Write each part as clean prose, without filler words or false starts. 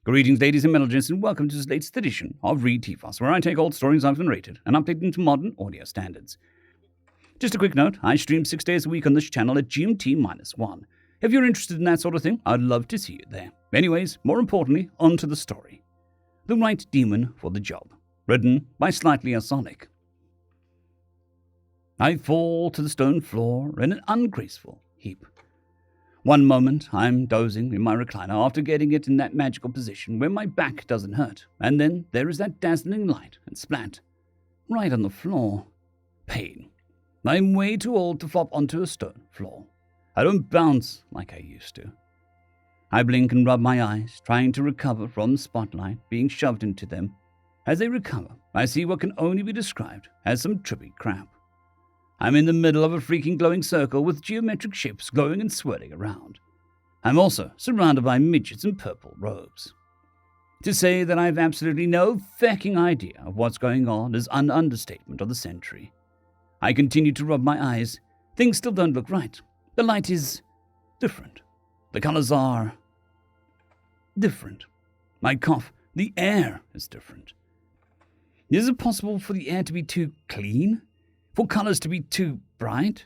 Greetings, ladies and melodists, and welcome to this latest edition of Read TFOS, where I take old stories I've narrated and update them to modern audio standards. Just a quick note, I stream 6 days a week on this channel at GMT-1. If you're interested in that sort of thing, I'd love to see you there. Anyways, more importantly, on to the story. The Right Demon for the Job, written by slightlyassholic. I fall to the stone floor in an ungraceful heap. One moment, I'm dozing in my recliner after getting it in that magical position where my back doesn't hurt, and then there is that dazzling light and splat. Right on the floor. Pain. I'm way too old to flop onto a stone floor. I don't bounce like I used to. I blink and rub my eyes, trying to recover from the spotlight being shoved into them. As they recover, I see what can only be described as some trippy crap. I'm in the middle of a freaking glowing circle with geometric shapes glowing and swirling around. I'm also surrounded by midgets in purple robes. To say that I have absolutely no fecking idea of what's going on is an understatement of the century. I continue to rub my eyes. Things still don't look right. The light is different. The colors are different. I cough. The air is different. Is it possible for the air to be too clean? For colors to be too bright?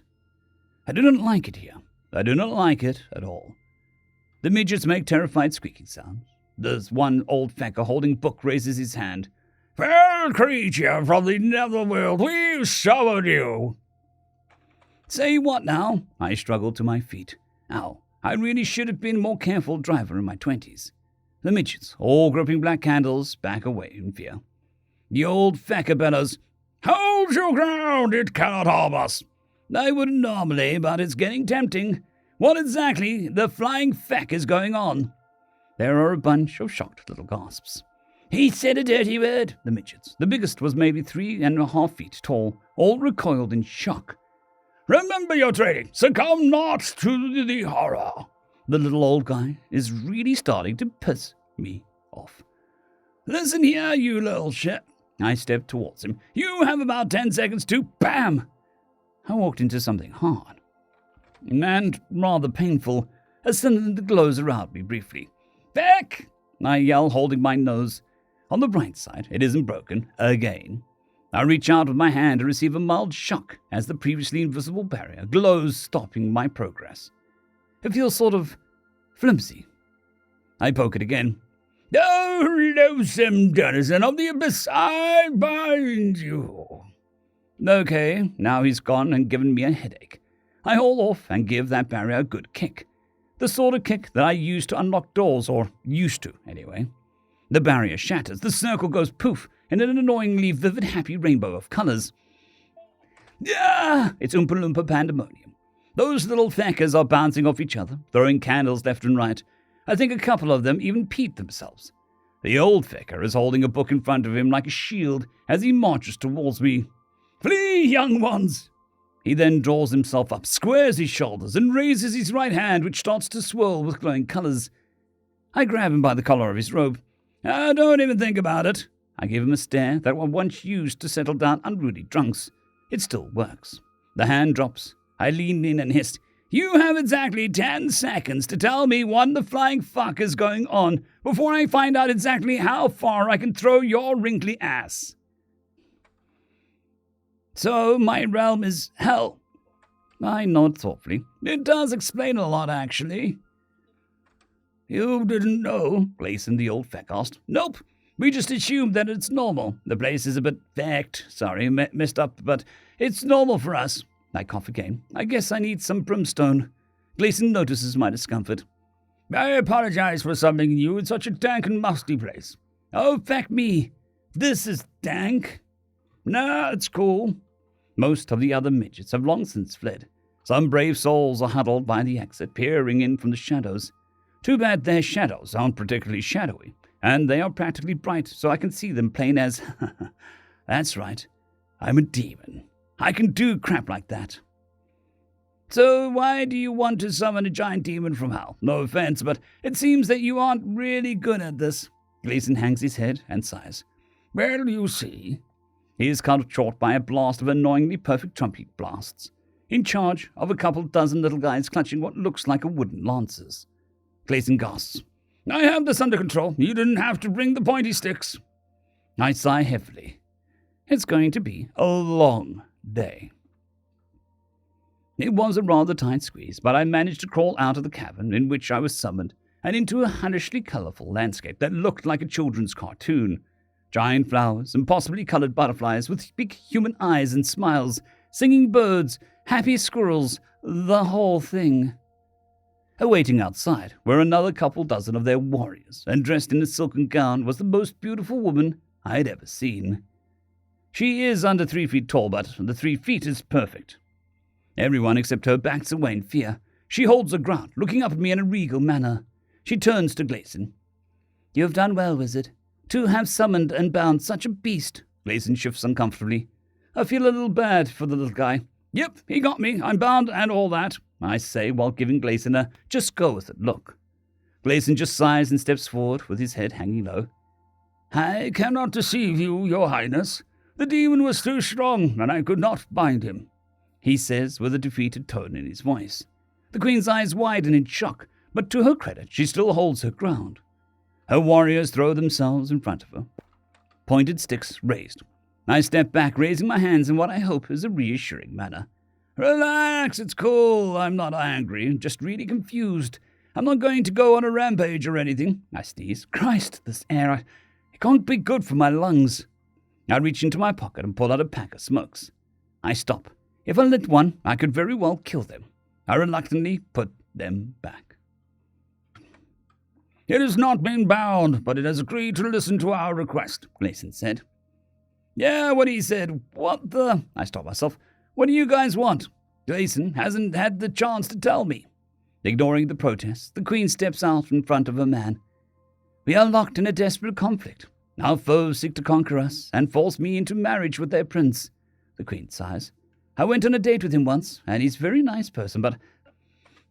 I do not like it here. I do not like it at all. The midgets make terrified squeaking sounds. There's one old fecker holding book raises his hand. "Fell creature from the netherworld, we've summoned you!" Say what now? I struggle to my feet. Ow, I really should have been a more careful driver in my 20s. The midgets, all gripping black candles, back away in fear. The old fecker bellows, "Hold your ground, it cannot harm us." I wouldn't normally, but it's getting tempting. What exactly the flying feck is going on? There are a bunch of shocked little gasps. "He said a dirty word," the midgets. The biggest was maybe 3.5 feet tall, all recoiled in shock. "Remember your training. Succumb not to the horror." The little old guy is really starting to piss me off. "Listen here, you little shit." I stepped towards him. "You have about 10 seconds to BAM!" I walked into something hard and rather painful. A cylinder glows around me briefly. "Feck!" I yell, holding my nose. On the bright side, it isn't broken again. I reach out with my hand and receive a mild shock as the previously invisible barrier glows, stopping my progress. It feels sort of flimsy. I poke it again. "Oh, loathsome denizen of the abyss, I bind you." Okay, now he's gone and given me a headache. I haul off and give that barrier a good kick. The sort of kick that I use to unlock doors, or used to, anyway. The barrier shatters, the circle goes poof, in an annoyingly vivid, happy rainbow of colors. Ah! It's Oompa Loompa pandemonium. Those little feckers are bouncing off each other, throwing candles left and right. I think a couple of them even peed themselves. The old fecker is holding a book in front of him like a shield as he marches towards me. "Flee, young ones!" He then draws himself up, squares his shoulders, and raises his right hand, which starts to swirl with glowing colors. I grab him by the collar of his robe. Don't even think about it." I give him a stare that I once used to settle down unruly drunks. It still works. The hand drops. I lean in and hissed, "You have exactly 10 seconds to tell me what the flying fuck is going on before I find out exactly how far I can throw your wrinkly ass." "So my realm is hell." I nod thoughtfully. "It does explain a lot, actually." "You didn't know?" Gleason the old feck asked. "Nope. We just assumed that it's normal. The place is a bit fecked. Sorry, messed up, but it's normal for us." I cough again. "I guess I need some brimstone." Gleason notices my discomfort. "I apologize for summoning you in such a dank and musty place." "Oh, feck me. This is dank." "Nah, it's cool." Most of the other midgets have long since fled. Some brave souls are huddled by the exit, peering in from the shadows. Too bad their shadows aren't particularly shadowy, and they are practically bright, so I can see them plain as... That's right. I'm a demon. I can do crap like that. "So why do you want to summon a giant demon from hell? No offense, but it seems that you aren't really good at this." Gleason hangs his head and sighs. "Well, you see." He is cut short by a blast of annoyingly perfect trumpet blasts, in charge of a couple dozen little guys clutching what looks like a wooden lances. Gleason gasps. I have this under control. You didn't have to bring the pointy sticks. I sigh heavily. It's going to be a long day. It was a rather tight squeeze, but I managed to crawl out of the cavern in which I was summoned and into a hellishly colourful landscape that looked like a children's cartoon. Giant flowers, impossibly coloured butterflies with big human eyes and smiles, singing birds, happy squirrels, the whole thing. Awaiting outside were another couple dozen of their warriors, and dressed in a silken gown was the most beautiful woman I had ever seen. She is under 3 feet tall, but the 3 feet is perfect. Everyone except her backs away in fear. She holds her ground, looking up at me in a regal manner. She turns to Gleason. You have done well, wizard, to have summoned and bound such a beast. Gleason shifts uncomfortably. I feel a little bad for the little guy. Yep, he got me. I'm bound and all that, I say while giving Gleason a just go with it look. Gleason just sighs and steps forward with his head hanging low. I cannot deceive you, your highness. The demon was too strong, and I could not bind him, he says with a defeated tone in his voice. The queen's eyes widen in shock, but to her credit, she still holds her ground. Her warriors throw themselves in front of her, pointed sticks raised. I step back, raising my hands in what I hope is a reassuring manner. Relax, it's cool. I'm not angry, just really confused. I'm not going to go on a rampage or anything, I sneeze. Christ, this air, it can't be good for my lungs. I reach into my pocket and pull out a pack of smokes. I stop. If I lit one, I could very well kill them. I reluctantly put them back. It has not been bound, but it has agreed to listen to our request, Gleason said. Yeah, what he said. What the... I stop myself. What do you guys want? Gleason hasn't had the chance to tell me. Ignoring the protests, the queen steps out in front of her man. We are locked in a desperate conflict. Our foes seek to conquer us and force me into marriage with their prince. The queen sighs. I went on a date with him once, and he's a very nice person, but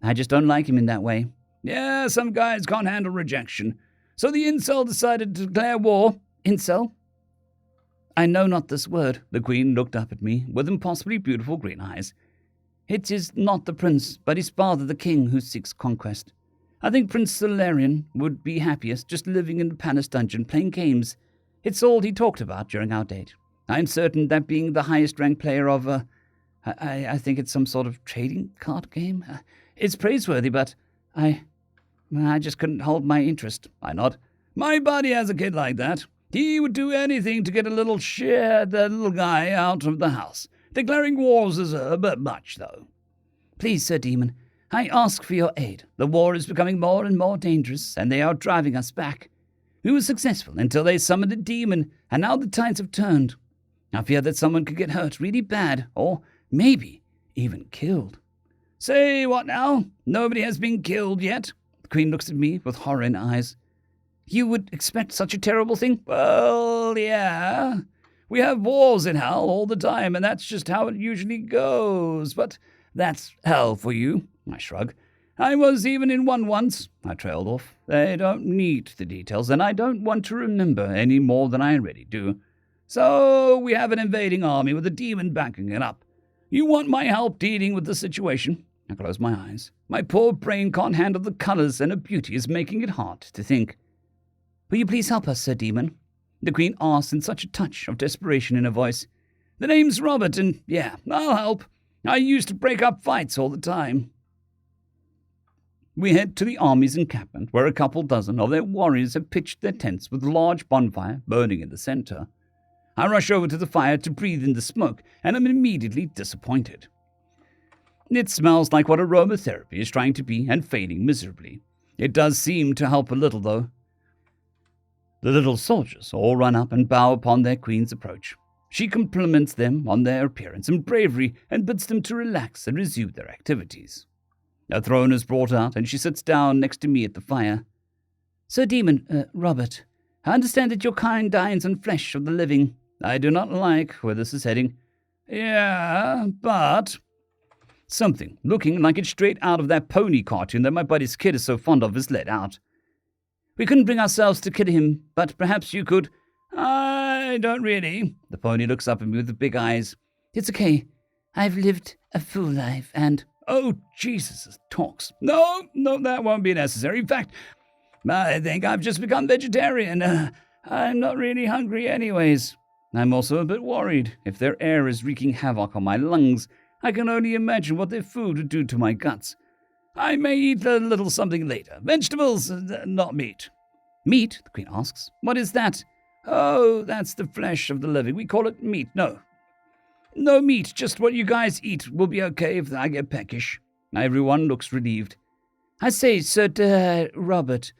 I just don't like him in that way. Yeah, some guys can't handle rejection. So the incel decided to declare war. Incel? I know not this word. The queen looked up at me with impossibly beautiful green eyes. It is not the prince, but his father, the king, who seeks conquest. I think Prince Solarian would be happiest just living in the palace dungeon playing games. It's all he talked about during our date. I'm certain that being the highest-ranked player of I think it's some sort of trading card game. It's praiseworthy, but I just couldn't hold my interest. I nod. My buddy has a kid like that. He would do anything to get the little guy out of the house. Declaring wars is a bit much, though. Please, Sir Demon, I ask for your aid. The war is becoming more and more dangerous, and they are driving us back. We were successful until they summoned a demon, and now the tides have turned. I fear that someone could get hurt really bad, or maybe even killed. Say what now? Nobody has been killed yet? The queen looks at me with horror in eyes. You would expect such a terrible thing? Well, yeah. We have wars in hell all the time, and that's just how it usually goes. But that's hell for you, I shrug. I was even in one once, I trailed off. I don't need the details, and I don't want to remember any more than I already do. So we have an invading army with a demon backing it up. You want my help dealing with the situation? I close my eyes. My poor brain can't handle the colors, and her beauty is making it hard to think. Will you please help us, Sir Demon? The queen asked in such a touch of desperation in her voice. The name's Robert, and yeah, I'll help. I used to break up fights all the time. We head to the army's encampment, where a couple dozen of their warriors have pitched their tents with a large bonfire burning in the center. I rush over to the fire to breathe in the smoke, and am immediately disappointed. It smells like what aromatherapy is trying to be and failing miserably. It does seem to help a little, though. The little soldiers all run up and bow upon their queen's approach. She compliments them on their appearance and bravery and bids them to relax and resume their activities. A throne is brought out, and she sits down next to me at the fire. Sir Demon, Robert, I understand that your kind dines on flesh of the living. I do not like where this is heading. Yeah, but... Something looking like it's straight out of that pony cartoon that my buddy's kid is so fond of is let out. We couldn't bring ourselves to kill him, but perhaps you could. I don't really. The pony looks up at me with the big eyes. It's okay. I've lived a full life, and... Oh, Jesus, talks. No, that won't be necessary. In fact, I think I've just become vegetarian. I'm not really hungry anyways. I'm also a bit worried. If their air is wreaking havoc on my lungs, I can only imagine what their food would do to my guts. I may eat a little something later. Vegetables, not meat. Meat? The Queen asks. What is that? Oh, that's the flesh of the living. We call it meat. No meat. Just what you guys eat will be okay if I get peckish. Everyone looks relieved. I say, Sir Robert,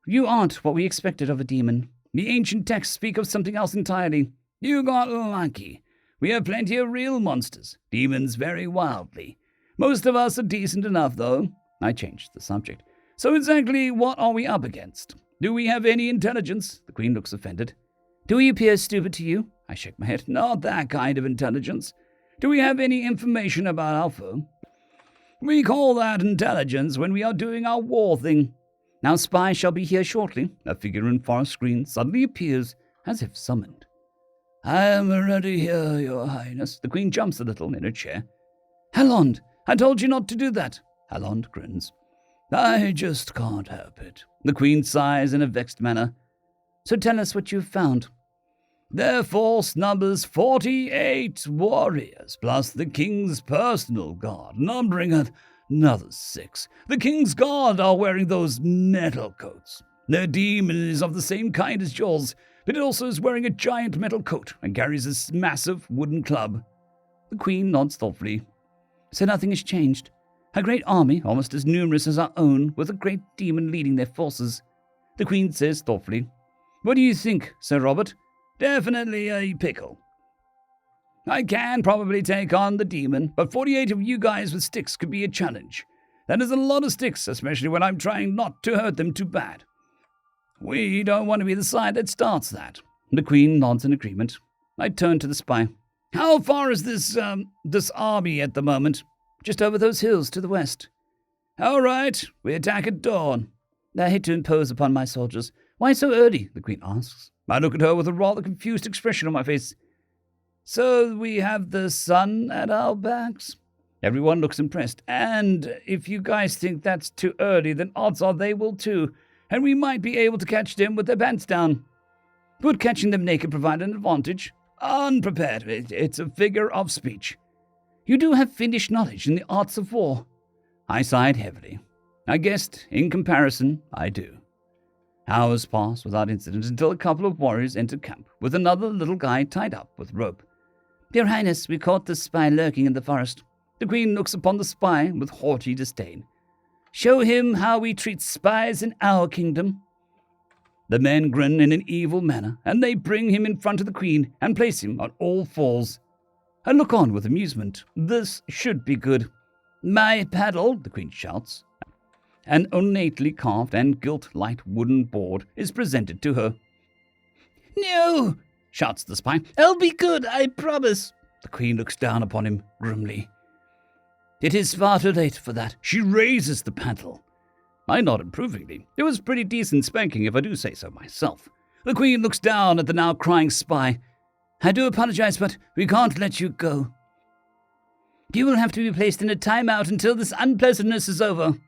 you aren't what we expected of a demon. The ancient texts speak of something else entirely. You got lucky. We have plenty of real monsters. Demons vary wildly. Most of us are decent enough, though. I changed the subject. So exactly what are we up against? Do we have any intelligence? The Queen looks offended. Do we appear stupid to you? I shake my head. Not that kind of intelligence. Do we have any information about our foe? We call that intelligence when we are doing our war thing. Our spy shall be here shortly. A figure in forest green suddenly appears, as if summoned. I am already here, your highness. The Queen jumps a little in her chair. Hellwolder, I told you not to do that. Hellwolder grins. I just can't help it. The Queen sighs in a vexed manner. So tell us what you've found. Their force numbers 48 warriors, plus the King's personal guard, numbering another 6. The King's guard are wearing those metal coats. Their demon is of the same kind as yours, but it also is wearing a giant metal coat and carries a massive wooden club. The Queen nods thoughtfully. So nothing has changed. A great army, almost as numerous as our own, with a great demon leading their forces. The Queen says thoughtfully, What do you think, Sir Robert? Definitely a pickle. I can probably take on the demon, but 48 of you guys with sticks could be a challenge. That is a lot of sticks, especially when I'm trying not to hurt them too bad. We don't want to be the side that starts that. The Queen nods in agreement. I turn to the spy. How far is this army at the moment? Just over those hills to the west. All right, we attack at dawn. I hate to impose upon my soldiers. Why so early? The Queen asks. I look at her with a rather confused expression on my face. So we have the sun at our backs? Everyone looks impressed. And if you guys think that's too early, then odds are they will too, and we might be able to catch them with their pants down. Would catching them naked provide an advantage? Unprepared. It's a figure of speech. You do have finished knowledge in the arts of war. I sighed heavily. I guessed, in comparison, I do. Hours passed without incident until a couple of warriors entered camp, with another little guy tied up with rope. Your Highness, we caught the spy lurking in the forest. The Queen looks upon the spy with haughty disdain. Show him how we treat spies in our kingdom. The men grin in an evil manner, and they bring him in front of the Queen and place him on all fours. I look on with amusement. This should be good. My paddle, the Queen shouts. An ornately carved and gilt-light wooden board is presented to her. No, shouts the spy. I'll be good, I promise. The Queen looks down upon him grimly. It is far too late for that. She raises the paddle. I nod approvingly. It was pretty decent spanking, if I do say so myself. The Queen looks down at the now crying spy. I do apologize, but we can't let you go. You will have to be placed in a timeout until this unpleasantness is over.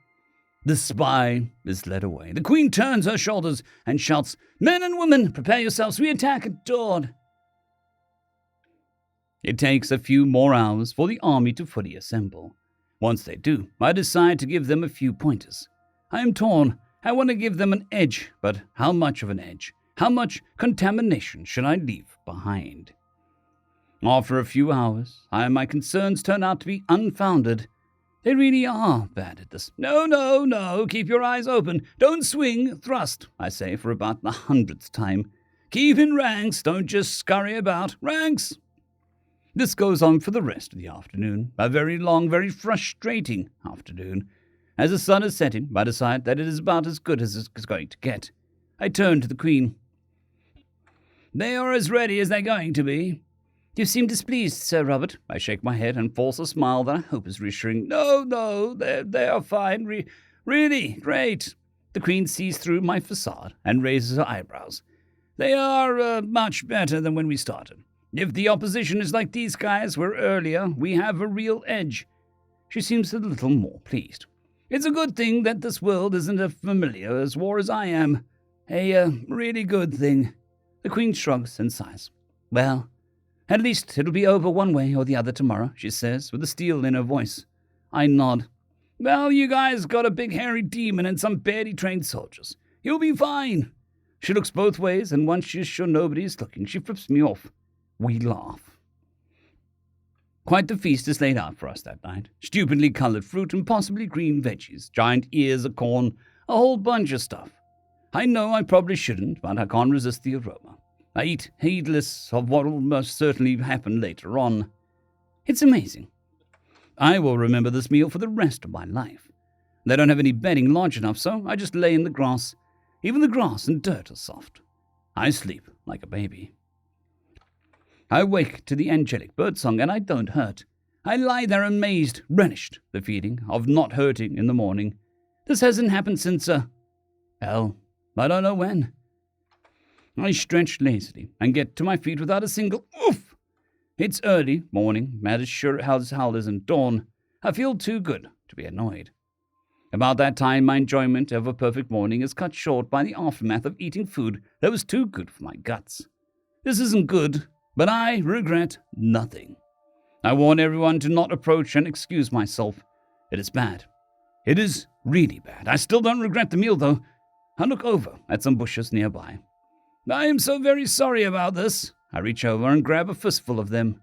The spy is led away. The Queen turns her shoulders and shouts, Men and women, prepare yourselves, we attack at dawn. It takes a few more hours for the army to fully assemble. Once they do, I decide to give them a few pointers. I am torn. I want to give them an edge, but how much of an edge? How much contamination should I leave behind? After a few hours, my concerns turn out to be unfounded. They really are bad at this. No, keep your eyes open. Don't swing, thrust, I say for about the 100th time. Keep in ranks, don't just scurry about. Ranks! This goes on for the rest of the afternoon, a very long, very frustrating afternoon. As the sun is setting, I decide that it is about as good as it's going to get. I turn to the Queen. They are as ready as they're going to be. You seem displeased, Sir Robert. I shake my head and force a smile that I hope is reassuring. No, they are fine. Really, great. The Queen sees through my facade and raises her eyebrows. They are much better than when we started. If the opposition is like these guys were earlier, we have a real edge. She seems a little more pleased. It's a good thing that this world isn't as familiar as war as I am. A really good thing." The Queen shrugs and sighs. "Well, at least it'll be over one way or the other tomorrow," she says, with a steel in her voice. I nod. "Well, you guys got a big hairy demon and some badly trained soldiers. You'll be fine." She looks both ways, and once she's sure nobody's looking, she flips me off. We laugh. Quite the feast is laid out for us that night. Stupidly colored fruit and possibly green veggies, giant ears of corn, a whole bunch of stuff. I know I probably shouldn't, but I can't resist the aroma. I eat heedless of what will most certainly happen later on. It's amazing. I will remember this meal for the rest of my life. They don't have any bedding large enough, so I just lay in the grass. Even the grass and dirt are soft. I sleep like a baby. I wake to the angelic birdsong, and I don't hurt. I lie there amazed, relished the feeling of not hurting in the morning. This hasn't happened since, hell, I don't know when. I stretch lazily and get to my feet without a single oof. It's early morning, as sure as hell isn't dawn. I feel too good to be annoyed. About that time, my enjoyment of a perfect morning is cut short by the aftermath of eating food that was too good for my guts. This isn't good, but I regret nothing. I warn everyone to not approach and excuse myself. It is bad. It is really bad. I still don't regret the meal, though. I look over at some bushes nearby. "I am so very sorry about this." I reach over and grab a fistful of them.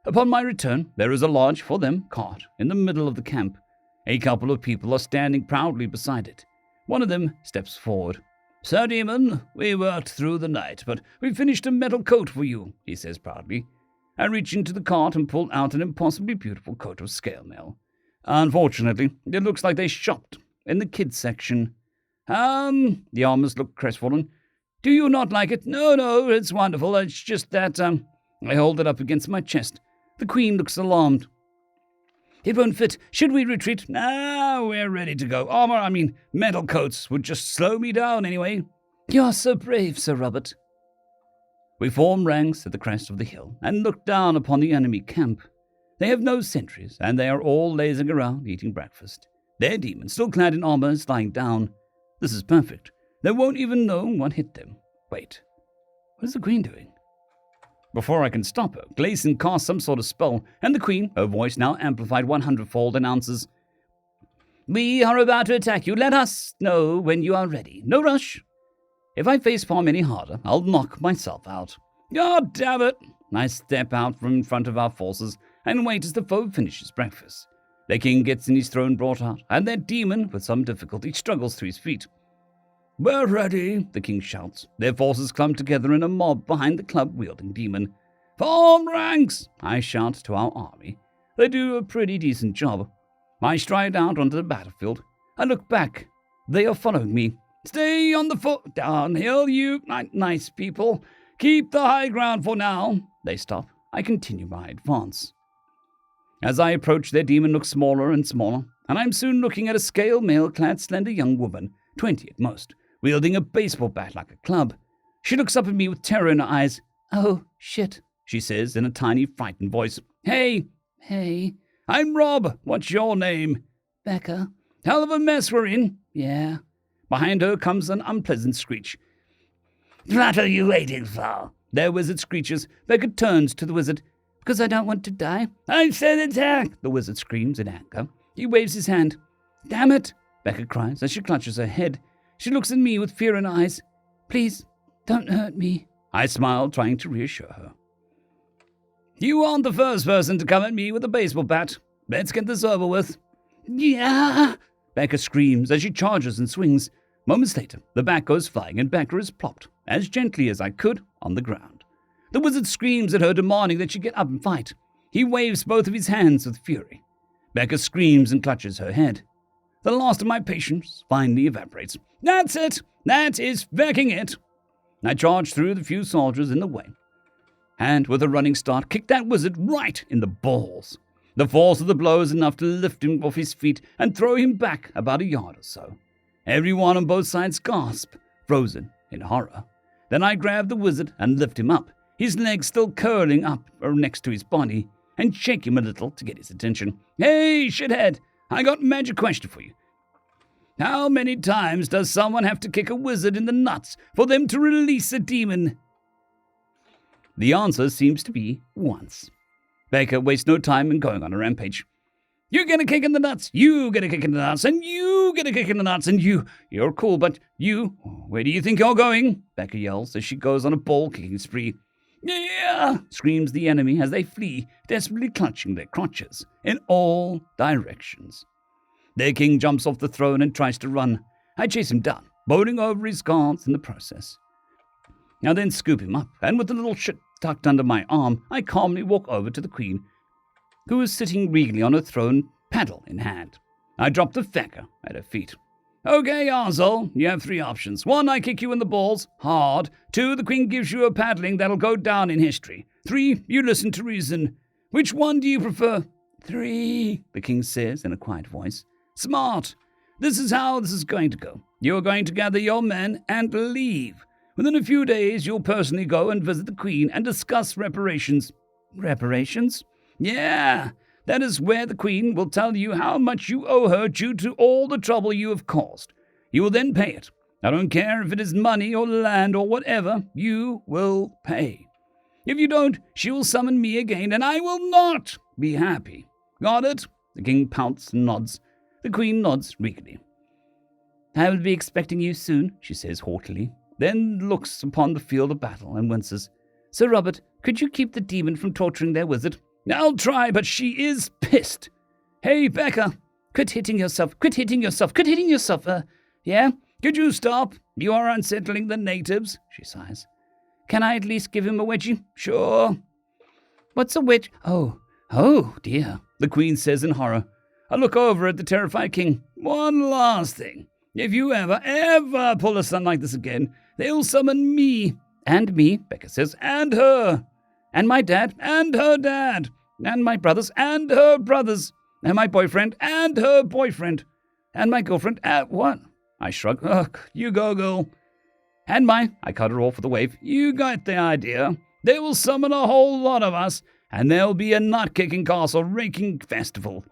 Upon my return, there is a large, for them, cart in the middle of the camp. A couple of people are standing proudly beside it. One of them steps forward. "Sir Demon, we worked through the night, but we finished a metal coat for you," he says proudly. I reach into the cart and pull out an impossibly beautiful coat of scale mail. Unfortunately, it looks like they shopped in the kids section. The armors look crestfallen. "Do you not like it?" No, it's wonderful. It's just that, I hold it up against my chest. The Queen looks alarmed. "It won't fit. Should we retreat?" "No, we're ready to go. Metal coats would just slow me down anyway." "You're so brave, Sir Robert." We form ranks at the crest of the hill and look down upon the enemy camp. They have no sentries, and they are all lazing around eating breakfast. Their demon, still clad in armor, is lying down. This is perfect. They won't even know what hit them. Wait, what is the Queen doing? Before I can stop her, Gleason casts some sort of spell, and the Queen, her voice now amplified 100-fold, announces, "We are about to attack you. Let us know when you are ready. No rush. If I facepalm any harder, I'll knock myself out." "God damn it!" I step out from in front of our forces and wait as the foe finishes breakfast. The king gets in his throne brought out, and their demon, with some difficulty, struggles to his feet. "We're ready," the king shouts. Their forces clump together in a mob behind the club-wielding demon. "Form ranks!" I shout to our army. They do a pretty decent job. I stride out onto the battlefield. I look back. They are following me. "Stay on the foot downhill, you nice people. Keep the high ground for now." They stop. I continue my advance. As I approach, their demon looks smaller and smaller, and I'm soon looking at a scale mail-clad slender young woman, 20 at most, wielding a baseball bat like a club. She looks up at me with terror in her eyes. "Oh, shit," she says in a tiny, frightened voice. Hey. "I'm Rob. What's your name?" "Becca." "Hell of a mess we're in." "Yeah." Behind her comes an unpleasant screech. "What are you waiting for?" Their wizard screeches. Becca turns to the wizard. "Because I don't want to die." "I said attack!" the wizard screams in anger. He waves his hand. "Damn it!" Becca cries as she clutches her head. She looks at me with fear in her eyes. "Please, don't hurt me." I smile, trying to reassure her. "You aren't the first person to come at me with a baseball bat. Let's get this over with." "Yeah!" Becca screams as she charges and swings. Moments later, the bat goes flying and Becca is plopped, as gently as I could, on the ground. The wizard screams at her, demanding that she get up and fight. He waves both of his hands with fury. Becca screams and clutches her head. The last of my patience finally evaporates. "That's it! That is fucking it!" I charge through the few soldiers in the way, and with a running start, kick that wizard right in the balls. The force of the blow is enough to lift him off his feet and throw him back about a yard or so. Everyone on both sides gasp, frozen in horror. Then I grab the wizard and lift him up, his legs still curling up next to his body, and shake him a little to get his attention. "Hey, shithead! I got a magic question for you. How many times does someone have to kick a wizard in the nuts for them to release a demon? The answer seems to be once. Becca wastes no time in going on a rampage. You get a kick in the nuts, you get a kick in the nuts, and you get a kick in the nuts, and you're cool, but you, where do you think you're going? Becca yells as she goes on a ball-kicking spree. Yeah, screams the enemy as they flee, desperately clutching their crotches in all directions. Their king jumps off the throne and tries to run. I chase him down, bowling over his guards in the process. I then scoop him up, and with a little shit tucked under my arm, I calmly walk over to the queen, who is sitting regally on her throne, paddle in hand. I drop the fecker at her feet. Okay, arsehole, you have 3 options. 1, I kick you in the balls, hard. 2, the queen gives you a paddling that'll go down in history. 3, you listen to reason. Which one do you prefer? 3, the king says in a quiet voice. Smart. This is how this is going to go. You're going to gather your men and leave. Within a few days, you'll personally go and visit the queen and discuss reparations. Reparations? Yeah, that is where the queen will tell you how much you owe her due to all the trouble you have caused. You will then pay it. I don't care if it is money or land or whatever, you will pay. If you don't, she will summon me again, and I will not be happy. Got it? The king pouts and nods. The queen nods regally. I will be expecting you soon, she says haughtily, then looks upon the field of battle and winces. Sir Robert, could you keep the demon from torturing their wizard? I'll try, but she is pissed. Hey, Becca. Quit hitting yourself. Yeah? Could you stop? You are unsettling the natives, she sighs. Can I at least give him a wedgie? Sure. What's a wedge? Oh, dear, the queen says in horror. I look over at the terrified king. One last thing. If you ever pull a stunt like this again, they'll summon me. And me, Becca says, and her. And my dad, and her dad, and my brothers, and her brothers, and my boyfriend, and her boyfriend, and my girlfriend, what? I shrug. Ugh, you go, girl. And I cut her off with a wave. You got the idea. They will summon a whole lot of us, and there'll be a nut-kicking castle-raking festival.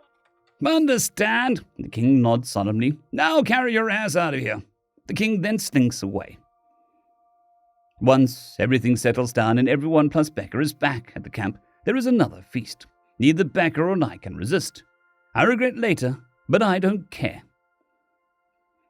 Understand? The king nods solemnly. Now carry your ass out of here. The king then slinks away. Once everything settles down and everyone plus Becca is back at the camp, there is another feast. Neither Becca or I can resist. I regret later, but I don't care.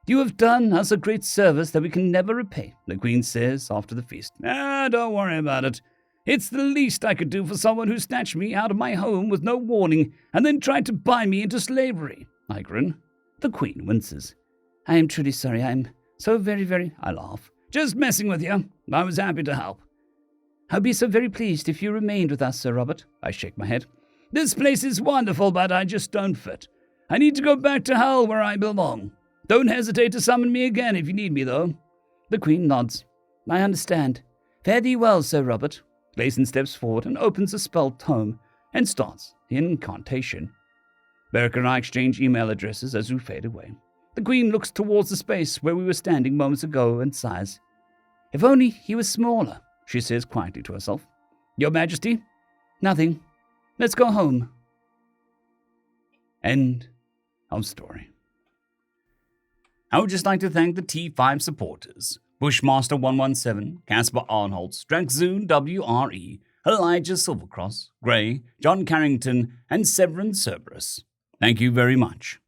You have done us a great service that we can never repay, the queen says after the feast. Don't worry about it. It's the least I could do for someone who snatched me out of my home with no warning and then tried to buy me into slavery. I grin. The queen winces. I am truly sorry. I am so very, I laugh. Just messing with you. I was happy to help. I'd be so very pleased if you remained with us, Sir Robert. I shake my head. This place is wonderful, but I just don't fit. I need to go back to hell where I belong. Don't hesitate to summon me again if you need me, though. The queen nods. I understand. Fare thee well, Sir Robert. Gleason steps forward and opens a spell tome and starts the incantation. Beric and I exchange email addresses as we fade away. The queen looks towards the space where we were standing moments ago and sighs. If only he was smaller, she says quietly to herself. Your Majesty? Nothing. Let's go home. End of story. I would just like to thank the T5 supporters. Bushmaster 117, Caspar Arnholtz, Draxoon WRE, Elijah Silvercross, Gray, John Carrington, and Severin Cerberus. Thank you very much.